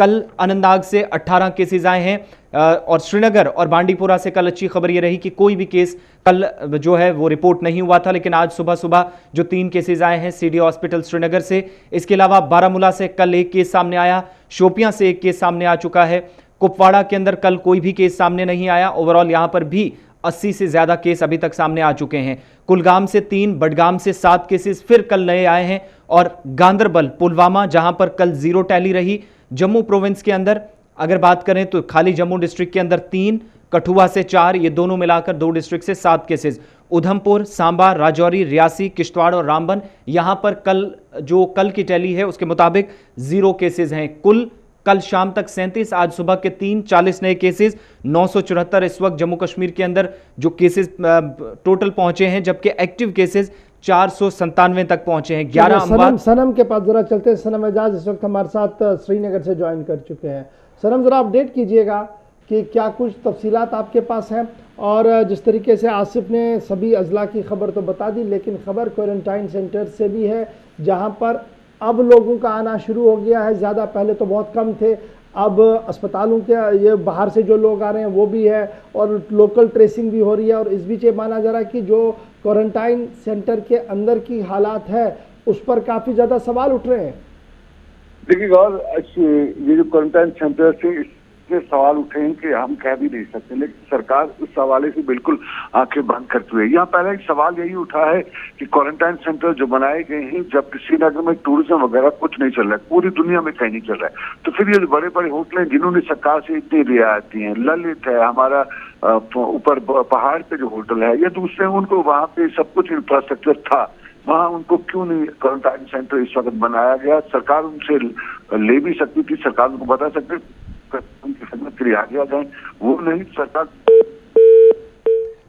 कल अनंतनाग से 18 केसेस आए हैं और श्रीनगर और बांडीपुरा से कल अच्छी खबर ये रही कि कोई भी केस कल जो है वो रिपोर्ट नहीं हुआ था। लेकिन आज सुबह सुबह जो 3 केसेस आए हैं सीडी हॉस्पिटल श्रीनगर से, इसके अलावा बारामूला से कल 1 केस सामने आया, शोपियां से 1 केस सामने आ चुका है, कुपवाड़ा के अंदर कल कोई भी केस सामने नहीं आया। ओवरऑल यहां पर भी 80 से ज्यादा केस अभी तक सामने आ चुके हैं। कुलगाम से 3, बडगाम से 7 केसेस फिर कल नए आए हैं और गांदरबल, पुलवामा जहां पर कल 0 टैली रही। जम्मू प्रोविंस के अंदर अगर बात करें तो खाली जम्मू डिस्ट्रिक्ट के अंदर 3, कठुआ से 4, ये दोनों मिलाकर 2 डिस्ट्रिक्ट से 7 केसेस। उधमपुर, सांबा, राजौरी, रियासी, किश्तवाड़ और रामबन यहां पर कल की टैली है उसके मुताबिक 0 केसेस हैं। कुल कल शाम तक 37, आज सुबह के 40 नए केसेस, 974 इस वक्त जम्मू कश्मीर के अंदर जो केसेस टोटल पहुंचे हैं, जबकि एक्टिव केसेस 497 तक पहुंचे हैं। 11 सनम के पास जरा चलते हैं। सनम एजाज इस वक्त हमारे साथ श्रीनगर से ज्वाइन कर चुके हैं। सनम, जरा अपडेट कीजिएगा कि क्या कुछ तफसीलात आपके पास हैं, और जिस तरीके से आसिफ ने सभी अजला की खबर तो बता दी, लेकिन खबर क्वारंटाइन सेंटर से भी है जहां पर अब लोगों का आना शुरू हो गया है। ज़्यादा पहले तो बहुत कम थे, अब अस्पतालों के ये बाहर से जो लोग आ रहे हैं वो भी है और लोकल ट्रेसिंग भी हो रही है। और इस बीच ये माना जा रहा है कि जो क्वारंटाइन सेंटर के अंदर की हालात है उस पर काफ़ी ज़्यादा सवाल उठ रहे हैं। देखिए गौर, ये जो क्वारंटाइन सेंटर से इसके सवाल उठे हैं कि हम कह भी नहीं सकते, लेकिन सरकार उस हवाले से बिल्कुल आंखें बंद करती हुई। यहाँ पहले एक सवाल यही उठा है कि क्वारंटाइन सेंटर जो बनाए गए हैं, जब श्रीनगर में टूरिज्म वगैरह कुछ नहीं चल रहा है, पूरी दुनिया में कहीं नहीं चल रहा है, तो फिर ये जो बड़े बड़े होटल हैं जिन्होंने सरकार से इतनी रियायत दी है, ललित है हमारा ऊपर पहाड़ पे जो होटल है, या दूसरे उनको वहाँ पे सब कुछ इंफ्रास्ट्रक्चर था, वहाँ उनको क्यों नहीं क्वारंटाइन सेंटर इस वक्त बनाया गया? सरकार उनसे ले भी सकती थी, सरकार उनको बता सकती, उनकी खिदमत के लिए आगे आ जाए, वो नहीं सरकार।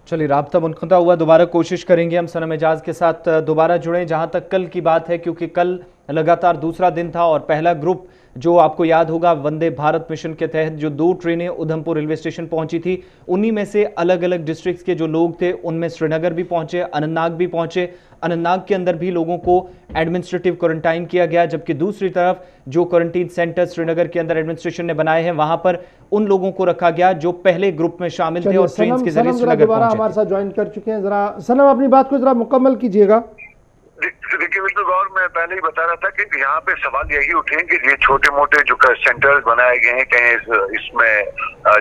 चलिए, राब्ता मुनक़ता हुआ, दोबारा कोशिश करेंगे हम सनम एजाज के साथ दोबारा जुड़ें। जहां तक कल की बात है, क्योंकि कल लगातार दूसरा दिन था और पहला ग्रुप जो आपको याद होगा वंदे भारत मिशन के तहत जो 2 ट्रेनें उधमपुर रेलवे स्टेशन पहुंची थी, उन्हीं में से अलग अलग डिस्ट्रिक्ट्स के जो लोग थे उनमें श्रीनगर भी पहुंचे, अनंतनाग भी पहुंचे। अनंतनाग के अंदर भी लोगों को एडमिनिस्ट्रेटिव क्वारंटाइन किया गया, जबकि दूसरी तरफ जो क्वारंटीन सेंटर श्रीनगर के अंदर एडमिनिस्ट्रेशन ने बनाए हैं वहां पर उन लोगों को रखा गया जो पहले ग्रुप में शामिल थे और ट्रेन के जरिए श्रीनगर पहुंचे। हमारे साथ ज्वाइन कर चुके हैं, जरा सनम अपनी बात को जरा मुकम्मल कीजिएगा। देखिए बिल्कुल गौर, मैं पहले ही बता रहा था कि यहाँ पे सवाल यही उठे हैं कि ये छोटे मोटे जो सेंटर्स बनाए गए हैं, कहीं इसमें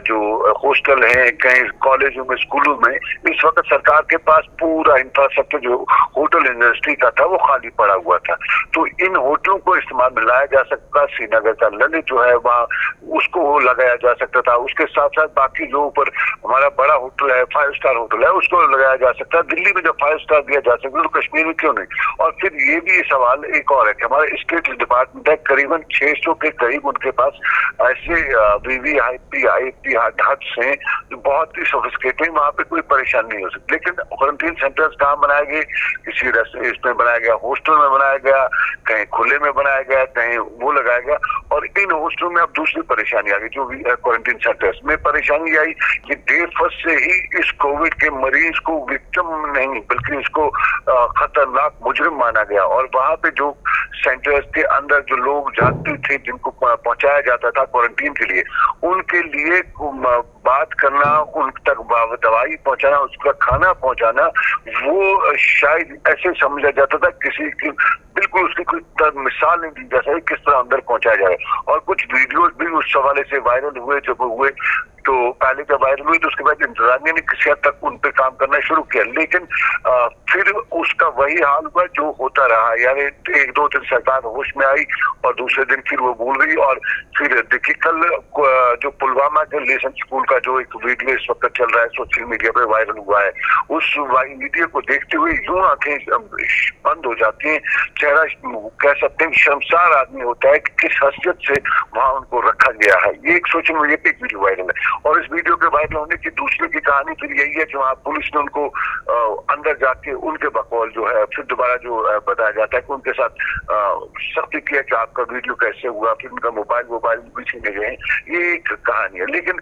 जो हॉस्टल हैं, कहीं कॉलेजों में, स्कूलों में, इस वक्त सरकार के पास पूरा इंफ्रास्ट्रक्चर जो होटल इंडस्ट्री का था वो खाली पड़ा हुआ था, तो इन होटलों को इस्तेमाल में लाया जा सकता। श्रीनगर का ललित जो है वहाँ उसको लगाया जा सकता था, उसके साथ साथ बाकी जो ऊपर हमारा बड़ा होटल है, 5 स्टार होटल है, उसको लगाया जा सकता है। दिल्ली में जब 5 स्टार दिया जा सकता है तो कश्मीर में क्यों नहीं? और फिर ये भी सवाल एक और है कि हमारे स्टेट डिपार्टमेंट है, करीबन 600 के करीब उनके पास ऐसे वीवीआईपी आईपी हट्स हैं जो बहुत ही सोफिस्टिकेटेड, वहाँ पे कोई परेशानी नहीं हो सकती। लेकिन क्वारंटीन सेंटर्स कहाँ बनाए गए? किसी इसमें बनाया गया, हॉस्टल में बनाया गया, कहीं खुले में बनाया गया, कहीं वो लगाया गया। और इन हॉस्टल में अब दूसरी परेशानी आ गई, जो क्वारंटीन सेंटर्स में परेशानी आई कि डे फर्स्ट से ही इस कोविड के मरीज को विक्टिम नहीं बल्कि इसको खतरनाक मुजरिम माना गया। और वहां पे जो सेंटर्स के अंदर जो लोग जाते थे, जिनको पहुंचाया जाता था क्वारंटीन के लिए, उनके लिए बात करना, उन तक दवाई पहुंचाना, उसका खाना पहुंचाना, वो शायद ऐसे समझा जाता था किसी की बिल्कुल उसकी कोई मिसाल नहीं दी जा सकती किस तरह अंदर पहुंचाया जाए। और कुछ वीडियोस भी उस हवाले से वायरल हुए, जब हुए तो पहले जब वायरल हुई तो उसके बाद इंतजामिया ने किसी हद तक उन पे काम करना शुरू किया, लेकिन फिर उसका वही हाल हुआ जो होता रहा, यानी 1-2 दिन सरकार होश में आई और दूसरे दिन फिर वो भूल गई। और फिर देखिए कल जो पुलवामा के लेसन स्कूल का जो एक वीडियो इस वक्त चल रहा है सोशल मीडिया पे वायरल हुआ है, उस वीडियो को देखते हुए यूं आंखें बंद हो जाती हैं, चेहरा कह सकते हैं शर्मसार आदमी होता है कि किस हैसियत से वहां उनको रखा गया है। ये एक सोशल मीडिया पे एक वीडियो वायरल है और इस वीडियो के वायरल होने की दूसरे की कहानी फिर यही है कि वहाँ पुलिस ने उनको अंदर जाके उनके बकौल जो है फिर दोबारा जो बताया जाता है कि उनके साथ सख्ती किया कि आपका वीडियो कैसे हुआ, फिर उनका मोबाइल भी छीने गए। ये एक कहानी है, लेकिन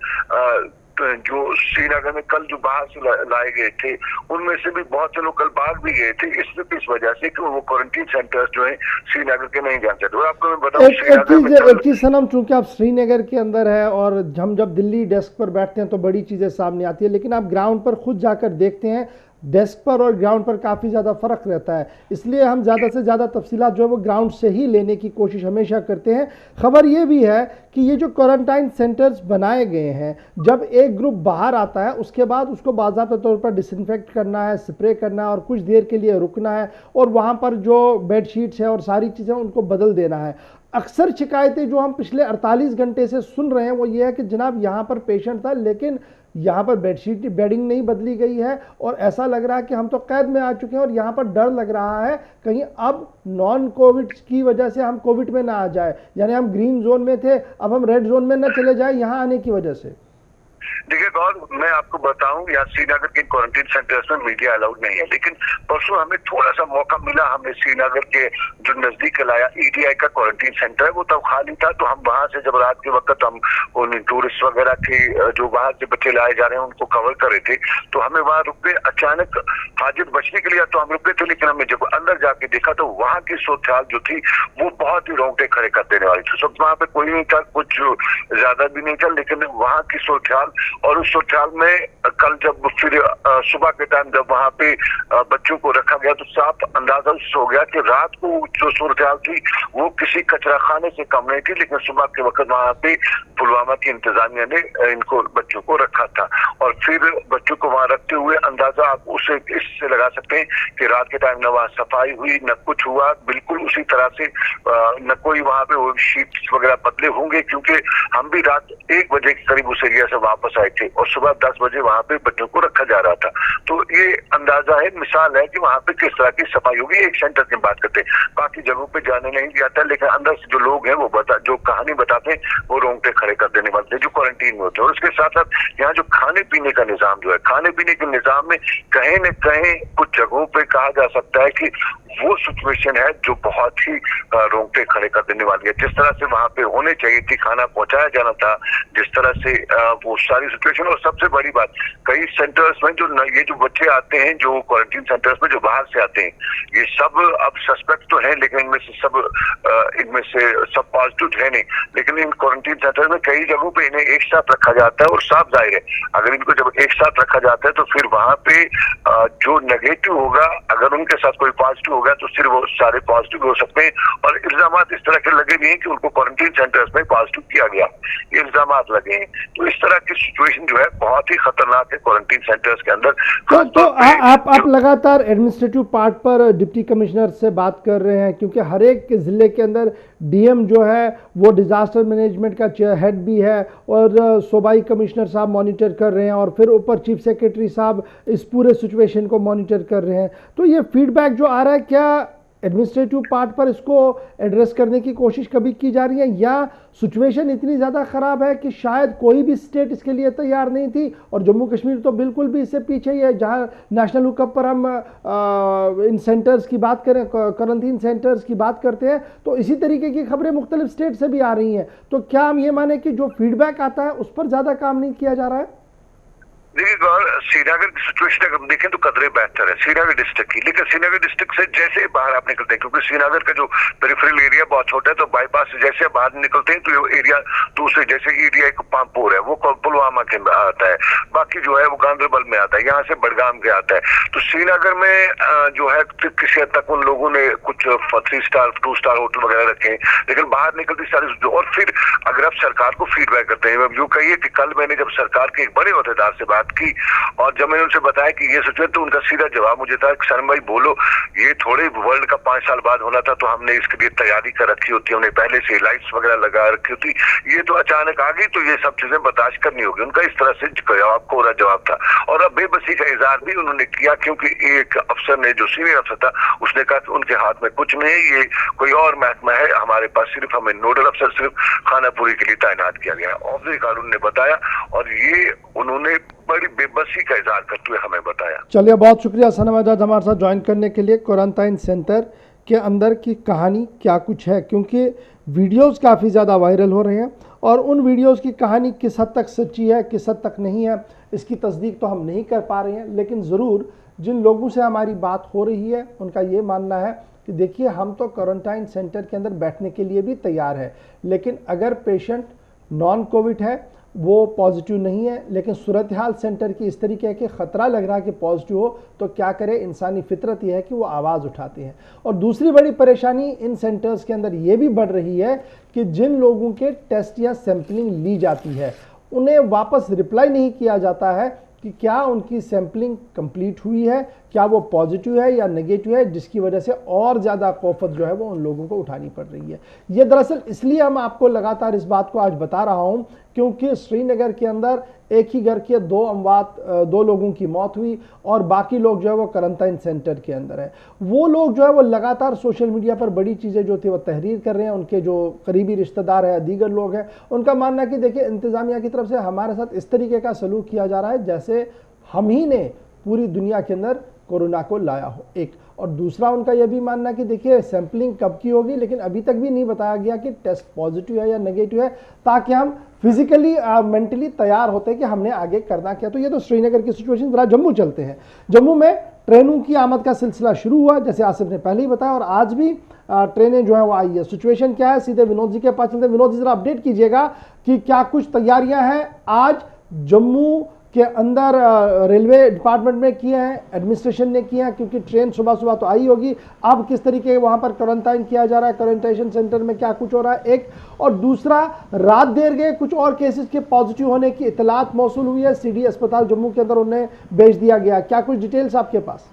जो श्रीनगर में कल जो बाहर से लाए गए थे उनमें से भी बहुत से लोग कल बाहर भी गए थे इस वजह से कि वो क्वारंटीन सेंटर्स जो है श्रीनगर के नहीं जान सकते। और आपको मैं बताऊं एक चीज सनम, चूंकि आप श्रीनगर के अंदर है और हम जब दिल्ली डेस्क पर बैठते हैं तो बड़ी चीजें सामने आती है, लेकिन आप ग्राउंड पर खुद जाकर देखते हैं डेस्क पर और ग्राउंड पर काफ़ी ज़्यादा फ़र्क रहता है। इसलिए हम ज़्यादा से ज़्यादा तफसीलात जो है वो ग्राउंड से ही लेने की कोशिश हमेशा करते हैं। खबर ये भी है कि ये जो क्वारंटाइन सेंटर्स बनाए गए हैं, जब एक ग्रुप बाहर आता है उसके बाद उसको बाज़ाब्ता तौर पर डिसइंफेक्ट करना है, स्प्रे करना है और कुछ देर के लिए रुकना है और वहाँ पर जो बेडशीट्स हैं और सारी चीज़ें उनको बदल देना है। अक्सर शिकायतें जो हम पिछले 48 घंटे से सुन रहे हैं वो ये है कि जनाब यहाँ पर पेशेंट था लेकिन यहाँ पर बेडशीट बेडिंग नहीं बदली गई है और ऐसा लग रहा है कि हम तो कैद में आ चुके हैं और यहाँ पर डर लग रहा है कहीं अब नॉन कोविड की वजह से हम कोविड में ना आ जाए, यानी हम ग्रीन जोन में थे अब हम रेड जोन में ना चले जाए यहाँ आने की वजह से। देखिए गौर, मैं आपको बताऊं यहाँ श्रीनगर के क्वारंटीन सेंटर्स में मीडिया अलाउड नहीं है, लेकिन परसों हमें थोड़ा सा मौका मिला। हमने श्रीनगर के जो नजदीक लाया ईडीआई का क्वारंटीन सेंटर है वो तब खाली था, तो हम वहां से जब रात के वक्त हम उन टूरिस्ट वगैरह के जो बाहर से बच्चे लाए जा रहे हैं उनको कवर कर रहे थे तो हमें वहां रुक गए। अचानक हाजिर बचने के लिए तो हम रुके थे, लेकिन हमने जब अंदर जाके देखा तो वहाँ की सोचाल जो थी वो बहुत ही रोंगटे खड़े कर देने वाली थी। सब वहाँ पे कोई नहीं था, कुछ ज्यादा भी नहीं था, लेकिन वहाँ की सोचाल और उस सोचाल में कल जब फिर सुबह के टाइम जब वहाँ पे बच्चों को रखा गया तो साफ अंदाजा हो गया कि रात को जो सोचाल थी वो किसी कचरा खाने से कम नहीं थी, लेकिन सुबह के वक्त वहाँ पे पुलवामा की इंतजामिया ने इनको बच्चों को रखा था। और फिर बच्चों को वहाँ रखते हुए अंदाजा आप उसे इससे लगा सकते हैं कि रात के टाइम न वहाँ सफाई हुई न कुछ हुआ, बिल्कुल उसी तरह से न कोई वहाँ पे वो शीट्स वगैरह बदले होंगे, क्योंकि हम भी रात 1 बजे के करीब उस एरिया से वापस आए थे और सुबह 10 बजे वहाँ पे बच्चों को रखा जा रहा था। तो ये अंदाजा है, मिसाल है कि वहाँ पे किस तरह की सफाई होगी। एक सेंटर की बात करते हैं, बाकी जगहों पे जाने नहीं जाता, लेकिन अंदर से जो लोग हैं वो जो कहानी बताते हैं वो रोंगटे खड़े कर देने वाले जो क्वारंटीन में होते हैं। और उसके साथ साथ यहाँ जो खाने पीने का निजाम जो है, खाने पीने के निजाम में कहीं न कहीं कुछ जगहों पे कहा जा सकता है कि वो सिचुएशन है जो बहुत ही रोंगटे खड़े कर देने वाली है। जिस तरह से वहाँ पे होने चाहिए थी, खाना पहुंचाया जाना था, जिस तरह से वो सारी सिचुएशन। और सबसे बड़ी बात, कई सेंटर्स में जो ये जो बच्चे आते हैं जो क्वारंटीन सेंटर्स में जो बाहर से आते हैं, ये सब अब सस्पेक्ट तो है, लेकिन इनमें से सब पॉजिटिव है नहीं, लेकिन इन क्वारंटीन सेंटर्स में कई जगहों पे इन्हें एक साथ रखा जाता है। और साफ जाहिर है अगर इनको जब एक साथ रखा जाता है तो फिर वहाँ पे जो नेगेटिव होगा, अगर उनके साथ कोई पॉजिटिव होगा तो सिर्फ वो सारे पॉजिटिव हो सकते हैं। और इल्जाम इस तरह के लगे भी हैं कि उनको क्वारंटीन सेंटर्स में पॉजिटिव किया गया, इल्जाम लगे हैं। तो इस तरह की सिचुएशन जो है बहुत ही खतरनाक है क्वारंटीन सेंटर्स के अंदर। तो आप लगातार एडमिनिस्ट्रेटिव पार्ट पर डिप्टी कमिश्नर से बात कर रहे हैं, क्योंकि हर एक जिले के अंदर डीएम जो है वो डिजास्टर मैनेजमेंट का हेड भी है और सूबाई कमिश्नर साहब मॉनिटर कर रहे हैं और फिर ऊपर चीफ सेक्रेटरी साहब इस पूरे सिचुएशन को मॉनिटर कर रहे हैं। तो ये फीडबैक जो आ रहा है, क्या एडमिनिस्ट्रेटिव पार्ट पर इसको एड्रेस करने की कोशिश कभी की जा रही है, या सिचुएशन इतनी ज़्यादा ख़राब है कि शायद कोई भी स्टेट इसके लिए तैयार नहीं थी और जम्मू कश्मीर तो बिल्कुल भी इससे पीछे ही है। जहां नेशनल हुकअप पर हम इन सेंटर्स की बात करें, क्वारंटीन सेंटर्स की बात करते हैं, तो इसी तरीके की खबरें मुख्तलिफ स्टेट से भी आ रही हैं। तो क्या हम ये माने कि जो फीडबैक आता है उस पर ज़्यादा काम नहीं किया जा रहा है? देखिए गौर, श्रीनगर की सिचुएशन अगर हम देखें तो कदरे बेहतर है श्रीनगर डिस्ट्रिक्ट की, लेकिन श्रीनगर डिस्ट्रिक्ट से जैसे बाहर आप निकलते हैं, क्योंकि श्रीनगर का जो पेरिफेरल एरिया बहुत छोटा है, तो बाईपास से जैसे बाहर निकलते हैं तो ये एरिया दूसरे जैसे एरिया एक पामपुर है वो पुलवामा के आता है, बाकी जो है वो गांधरबल में आता है, यहाँ से बडगाम के आता है। तो श्रीनगर में जो है किसी हद तक उन लोगों ने कुछ 3 स्टार 2 स्टार होटल वगैरह रखे हैं, लेकिन बाहर निकलती सारी। और फिर अगर आप सरकार को फीडबैक करते हैं, यूँ कहिए कि कल मैंने जब सरकार के एक बड़े अहदेदार से बात की और जब मैंने उनसे बताया कि ये सिचुएशन, तो उनका सीधा जवाब मुझे था कि शर्मा भाई बोलो, ये थोड़े वर्ल्ड का 5 साल बाद होना था तो हमने इसके लिए तैयारी कर रखी होती, हमने पहले से लाइट्स वगैरह लगा रखी होती, ये तो अचानक आ गई तो ये सब चीजें बर्दाश्त करनी होगी। उनका इस तरह से जवाब कोरा जवाब था। और अब बेबसी का इजहार भी उन्होंने किया, क्योंकि एक अफसर ने, जो सीनियर अफसर था, उसने कहा कि उनके हाथ में कुछ नहीं है, ये कोई और महकमा है, हमारे पास सिर्फ हमें नोडल अफसर सिर्फ खानापुरी के लिए तैनात किया गया। ऑफ द रिकॉर्ड उन्होंने बताया और ये उन्होंने बड़ी बेबसी का इजहार करते हुए हमें बताया। चलिए, बहुत शुक्रिया सनम एजाज हमारे साथ ज्वाइन करने के लिए। क्वारंटाइन सेंटर के अंदर की कहानी क्या कुछ है, क्योंकि वीडियोस काफ़ी ज़्यादा वायरल हो रहे हैं और उन वीडियोस की कहानी किस हद तक सच्ची है, किस हद तक नहीं है, इसकी तस्दीक तो हम नहीं कर पा रहे हैं। लेकिन ज़रूर जिन लोगों से हमारी बात हो रही है उनका ये मानना है कि देखिए, हम तो क्वारंटाइन सेंटर के अंदर बैठने के लिए भी तैयार है, लेकिन अगर पेशेंट नॉन कोविड है, वो पॉजिटिव नहीं है, लेकिन सूरत हाल सेंटर की इस तरीके के ख़तरा लग रहा है कि पॉजिटिव हो, तो क्या करे, इंसानी फितरत यह है कि वो आवाज़ उठाते हैं। और दूसरी बड़ी परेशानी इन सेंटर्स के अंदर ये भी बढ़ रही है कि जिन लोगों के टेस्ट या सैंपलिंग ली जाती है उन्हें वापस रिप्लाई नहीं किया जाता है कि क्या उनकी सैंपलिंग कंप्लीट हुई है, क्या वो पॉजिटिव है या नेगेटिव है, जिसकी वजह से और ज़्यादा कोफत जो है वो उन लोगों को उठानी पड़ रही है। ये दरअसल इसलिए हम आपको लगातार इस बात को आज बता रहा हूँ क्योंकि श्रीनगर के अंदर एक ही घर के दो लोगों की मौत हुई और बाकी लोग जो है वो क्वारंटाइन सेंटर के अंदर है। वो लोग जो है वो लगातार सोशल मीडिया पर बड़ी चीज़ें जो थी वो तहरीर कर रहे हैं। उनके जो करीबी रिश्तेदार हैं, दीगर लोग हैं, उनका मानना है कि देखिए, इंतज़ामिया की तरफ से हमारे साथ इस तरीके का सलूक किया जा रहा है जैसे हम ही ने पूरी दुनिया के अंदर कोरोना को लाया हो। एक और दूसरा उनका यह भी मानना कि देखिए, सैंपलिंग कब की होगी, लेकिन अभी तक भी नहीं बताया गया कि टेस्ट पॉजिटिव है या नेगेटिव है, ताकि हम फिजिकली मेंटली तैयार होते हैं कि हमने आगे करना क्या। तो ये तो श्रीनगर की सिचुएशन। जरा जम्मू चलते हैं। जम्मू में ट्रेनों की आमद का सिलसिला शुरू हुआ, जैसे आसिफ ने पहले ही बताया, और आज भी ट्रेनें जो है वो आई है। सिचुएशन क्या है, सीधे विनोद जी के पास चलते हैं। विनोद जी, जरा अपडेट कीजिएगा कि क्या कुछ तैयारियां हैं आज जम्मू के अंदर रेलवे डिपार्टमेंट में किए हैं, एडमिनिस्ट्रेशन ने किए हैं, क्योंकि ट्रेन सुबह सुबह तो आई होगी। अब किस तरीके वहां पर क्वारंटाइन किया जा रहा है, क्वारंटाइन सेंटर में क्या कुछ हो रहा है, एक। और दूसरा, रात देर गए कुछ और केसेस के पॉजिटिव होने की इतलात मौसूल हुई है, सीडी अस्पताल जम्मू के अंदर उन्हें भेज दिया गया। क्या कुछ डिटेल्स आपके पास?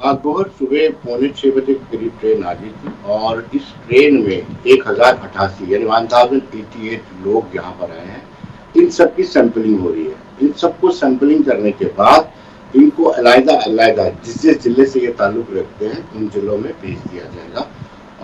दोपहर सुबह 5:45 बजे के करीब ट्रेन आ गई थी और इस ट्रेन में 1088 यानी 1088 लोग यहाँ पर आए हैं। इन सब की सैंपलिंग हो रही है। इन सबको सैंपलिंग करने के बाद इनको अलग-अलग जिस जिले से ये ताल्लुक रखते हैं उन जिलों में भेज दिया जाएगा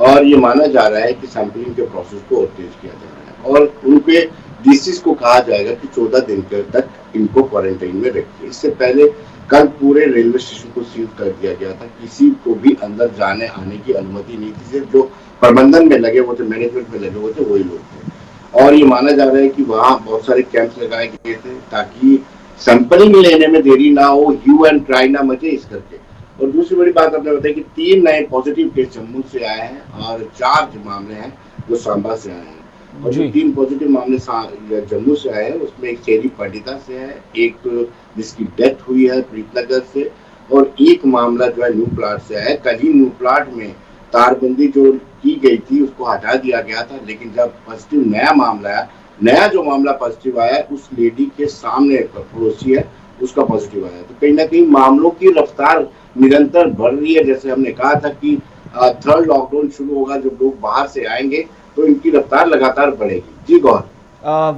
और ये माना जा रहा है कि सैंपलिंग के प्रोसेस को और तेज किया जा रहा है और उनके डीसीज को कहा जाएगा कि 14 दिन तक इनको क्वारंटाइन में रखिए। इससे पहले कल पूरे रेलवे स्टेशन को सील कर दिया गया था, किसी को भी अंदर जाने आने की अनुमति नहीं थी। सिर्फ जो प्रबंधन में लगे हुए थे, मैनेजमेंट में लगे हुए थे, वही लोग थे। और ये माना जा रहा है कि वहाँ बहुत सारे कैंप्स लगाए गए थे ताकि सैंपलिंग लेने में देरी ना हो, ह्यू एंड ट्राई ना मचे इस करके। और दूसरी बड़ी बात आपने बताया कि 3 नए पॉजिटिव केस जम्मू से आए हैं और 4 जो मामले हैं वो सांबा से आए हैं। और जो 3 पॉजिटिव मामले जम्मू से आए हैं उसमें एक चेरी पटिता से है, एक जिसकी डेथ हुई है प्रीतनगर से, और एक मामला जो है न्यू प्लाट से है। कल ही न्यू प्लाट में तारबंदी जो की गई थी उसको हटा दिया गया था, लेकिन जब पॉजिटिव नया जो मामला पॉजिटिव आया उस लेडी के सामने पड़ोसी है उसका पॉजिटिव आया। तो कहीं ना कहीं मामलों की रफ्तार निरंतर बढ़ रही है। जैसे हमने कहा था कि थर्ड लॉकडाउन शुरू होगा, जब लोग बाहर से आएंगे तो इनकी रफ्तार लगातार बढ़ेगी। जी गौर।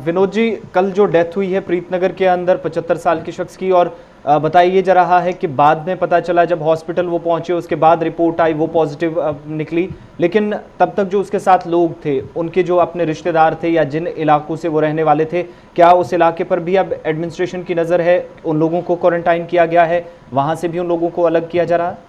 विनोद जी, कल जो डेथ हुई है प्रीतनगर के अंदर 75 साल के शख्स की, और बताइए जा रहा है कि बाद में पता चला जब हॉस्पिटल वो पहुंचे उसके बाद रिपोर्ट आई वो पॉजिटिव निकली, लेकिन तब तक जो उसके साथ लोग थे, उनके जो अपने रिश्तेदार थे या जिन इलाकों से वो रहने वाले थे, क्या उस इलाके पर भी अब एडमिनिस्ट्रेशन की नज़र है, उन लोगों को क्वारंटाइन किया गया है, वहाँ से भी उन लोगों को अलग किया जा रहा है?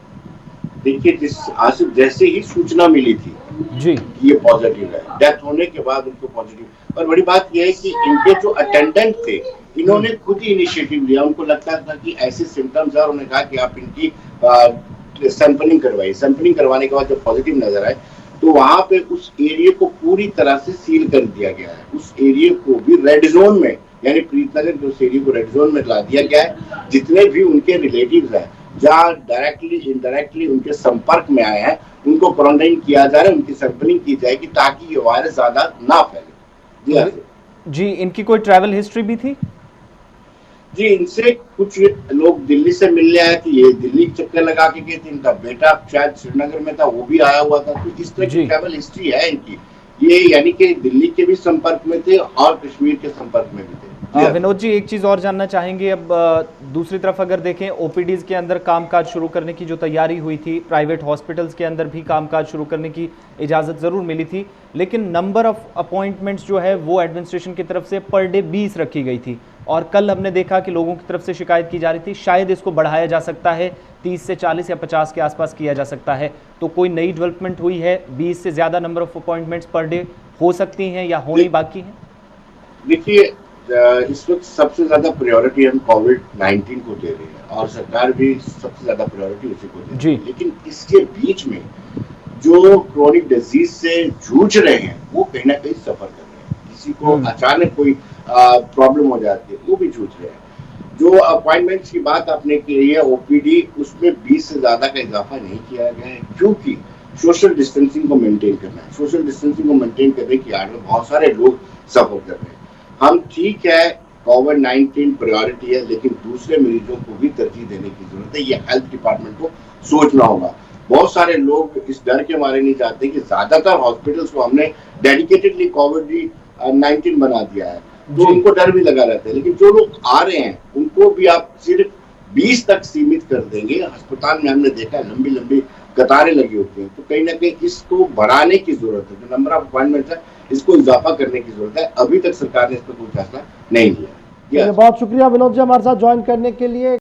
देखिए, आसिफ, जैसे ही सूचना मिली थी जी ये पॉजिटिव है, डेथ होने के बाद उनको पॉजिटिव। और बड़ी बात यह है कि इनके जो अटेंडेंट थे इन्होंने खुद ही इनिशिएटिव लिया। उनको लगता था कि ऐसे सिम्टम्स है, उन्होंने कहा कि आप इनकी सैंपलिंग करवाइए। सैंपलिंग करवाने के बाद जब पॉजिटिव नजर आए तो वहां पे उस एरिया को पूरी तरह से सील कर दिया गया है। उस एरिया को भी रेड जोन में, यानी प्रीतनगर के उस एरिया को रेड जोन में ला दिया गया है। जितने भी उनके रिलेटिव्स हैं जहाँ डायरेक्टली इनडायरेक्टली उनके संपर्क में आए हैं उनको क्वारंटाइन किया जा रहा है, उनकी सैंपलिंग की जाएगी ताकि ये वायरस ज्यादा ना फैले। जी, इनकी कोई ट्रैवल हिस्ट्री भी थी? जी, इनसे कुछ लोग दिल्ली से मिलने आए थे, ये दिल्ली चक्कर लगा के गए थे। इनका बेटा शायद श्रीनगर में था, वो भी आया हुआ था। तो इस तरह की ट्रैवल हिस्ट्री है इनकी। ये यानी कि दिल्ली के भी संपर्क में थे और कश्मीर के संपर्क में भी थे। विनोद जी, एक चीज़ और जानना चाहेंगे। अब दूसरी तरफ अगर देखें, ओपीडीज़ के अंदर कामकाज शुरू करने की जो तैयारी हुई थी, प्राइवेट हॉस्पिटल्स के अंदर भी कामकाज शुरू करने की इजाज़त ज़रूर मिली थी, लेकिन नंबर ऑफ़ अपॉइंटमेंट्स जो है वो एडमिनिस्ट्रेशन की तरफ से पर डे 20 रखी गई थी। और कल हमने देखा कि लोगों की तरफ से शिकायत की जा रही थी शायद इसको बढ़ाया जा सकता है 30 से 40 या 50 के आसपास किया जा सकता है। तो कोई नई डेवलपमेंट हुई है? 20 से ज़्यादा number of appointments per day हो सकती हैं या होनी बाकी है? देखिए, इस वक्त सबसे ज्यादा प्रायोरिटी हम कोविड-19 को दे रहे हैं और सरकार भी सबसे ज्यादा प्रायोरिटी उसी को दे रही है। लेकिन इसके बीच में जो क्रोनिक डिजीज से जूझ रहे हैं वो कहीं ना कहीं सफर कर रहे हैं। किसी को अचानक कोई प्रॉब्लम हो जाती है, वो भी जूझ रहे हैं। जो अपॉइंटमेंट्स की बात आपने की है ओपीडी, उसमें 20 से ज्यादा का इजाफा नहीं किया गया है, क्योंकि सोशल डिस्टेंसिंग को मेंटेन करना है। सोशल डिस्टेंसिंग को मेंटेन करने की आड़ में बहुत सारे लोग सफर कर रहे हैं। हम ठीक है, कोविड-19 प्रायोरिटी है, लेकिन दूसरे मरीजों को भी तरजीह देने की जरूरत है। ये हेल्थ डिपार्टमेंट को सोचना होगा। बहुत सारे लोग इस डर के मारे नहीं चाहते कि ज्यादातर हॉस्पिटल्स को हमने डेडिकेटेडली कोविड-19 बना दिया है, तो उनको डर भी लगा रहता है। लेकिन जो लोग आ रहे हैं उनको भी आप सिर्फ 20 तक सीमित कर देंगे। अस्पताल में हमने देखा है लंबी लंबी कतारें लगी होती हैं, तो कहीं ना कहीं इसको बढ़ाने की जरूरत है। जो नंबर ऑफ अपॉइंटमेंट्स है इसको इजाफा करने की जरूरत है। अभी तक सरकार ने इस पर कोई फैसला नहीं लिया। बहुत शुक्रिया विनोद जी हमारे साथ ज्वाइन करने के लिए।